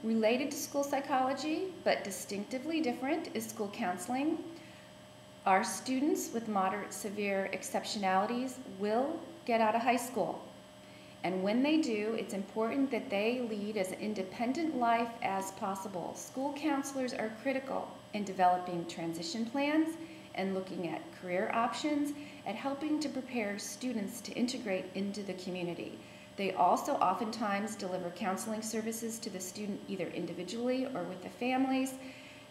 Related to school psychology, but distinctively different, is school counseling. Our students with moderate severe exceptionalities will get out of high school. And when they do, it's important that they lead as independent life as possible. School counselors are critical in developing transition plans and looking at career options and helping to prepare students to integrate into the community. They also oftentimes deliver counseling services to the student either individually or with the families.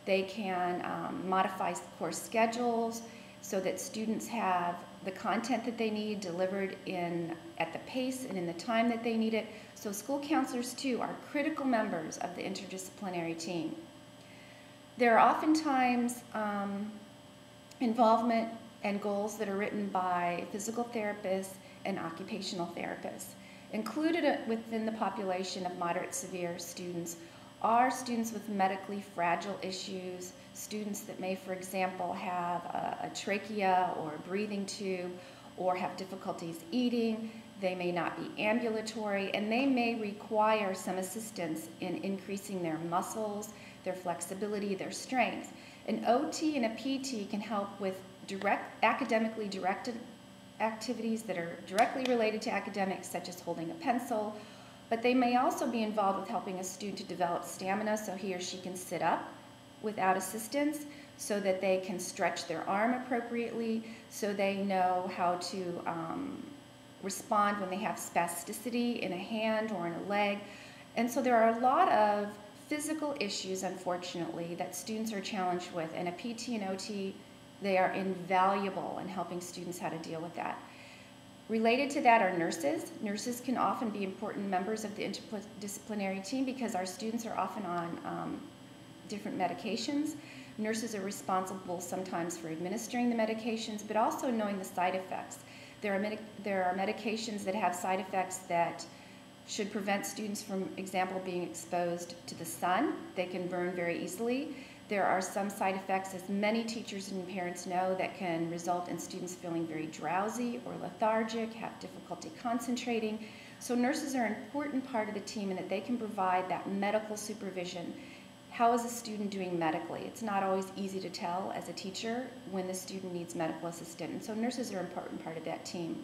They can modify course schedules so that students have the content that they need delivered at the pace and in the time that they need it. So school counselors too are critical members of the interdisciplinary team. There are oftentimes involvement and goals that are written by physical therapists and occupational therapists. Included within the population of moderate severe students are students with medically fragile issues, students that may, for example, have a trachea or a breathing tube or have difficulties eating. They may not be ambulatory, and they may require some assistance in increasing their muscles, their flexibility, their strength. An OT and a PT can help with academically directed activities that are directly related to academics, such as holding a pencil, but they may also be involved with helping a student to develop stamina so he or she can sit up without assistance, so that they can stretch their arm appropriately, so they know how to respond when they have spasticity in a hand or in a leg. And so there are a lot of physical issues, unfortunately, that students are challenged with, and a PT and OT, they are invaluable in helping students how to deal with that. Related to that are nurses. Nurses can often be important members of the interdisciplinary team because our students are often on different medications. Nurses are responsible sometimes for administering the medications, but also knowing the side effects. There are medications that have side effects that should prevent students from, example, being exposed to the sun. They can burn very easily. There are some side effects, as many teachers and parents know, that can result in students feeling very drowsy or lethargic, have difficulty concentrating. So nurses are an important part of the team in that they can provide that medical supervision. How is a student doing medically? It's not always easy to tell as a teacher when the student needs medical assistance, and so nurses are an important part of that team.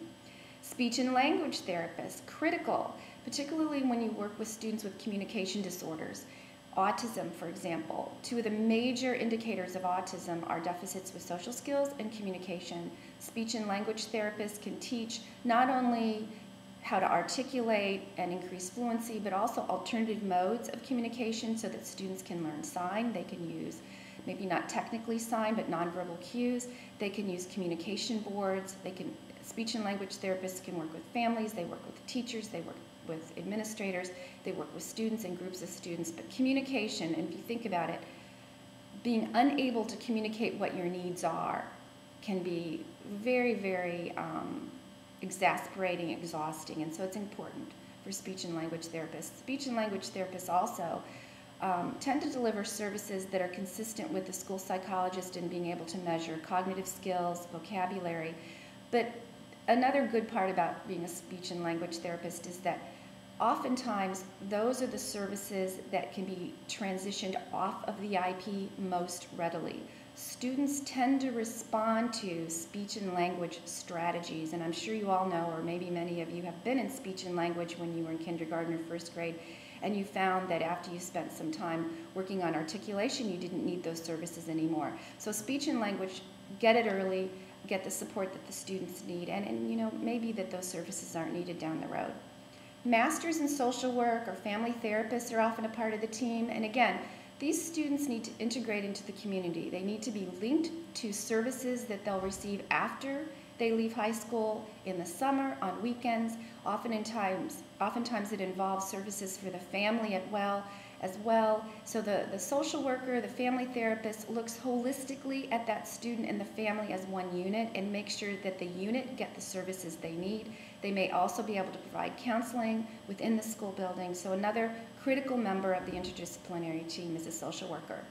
Speech and language therapists, critical, particularly when you work with students with communication disorders. Autism, for example. Two of the major indicators of autism are deficits with social skills and communication. Speech and language therapists can teach not only how to articulate and increase fluency, but also alternative modes of communication so that students can learn sign. They can use, maybe not technically sign, but nonverbal cues. They can use communication boards. Speech and language therapists can work with families, they work with teachers, they work with administrators, they work with students and groups of students. But communication, and if you think about it, being unable to communicate what your needs are can be very, very exasperating, exhausting, and so it's important for speech and language therapists. Speech and language therapists also tend to deliver services that are consistent with the school psychologist in being able to measure cognitive skills, vocabulary. But another good part about being a speech and language therapist is that oftentimes those are the services that can be transitioned off of the IP most readily. Students tend to respond to speech and language strategies, and I'm sure you all know, or maybe many of you have been in speech and language when you were in kindergarten or first grade, and you found that after you spent some time working on articulation, you didn't need those services anymore. So speech and language, get it early, get the support that the students need, and you know, maybe that those services aren't needed down the road. Masters in social work or family therapists are often a part of the team, and again, these students need to integrate into the community. They need to be linked to services that they'll receive after they leave high school, in the summer, on weekends. Oftentimes it involves services for the family as well. So the social worker, the family therapist looks holistically at that student and the family as one unit and makes sure that the unit get the services they need. They may also be able to provide counseling within the school building. So another critical member of the interdisciplinary team is a social worker.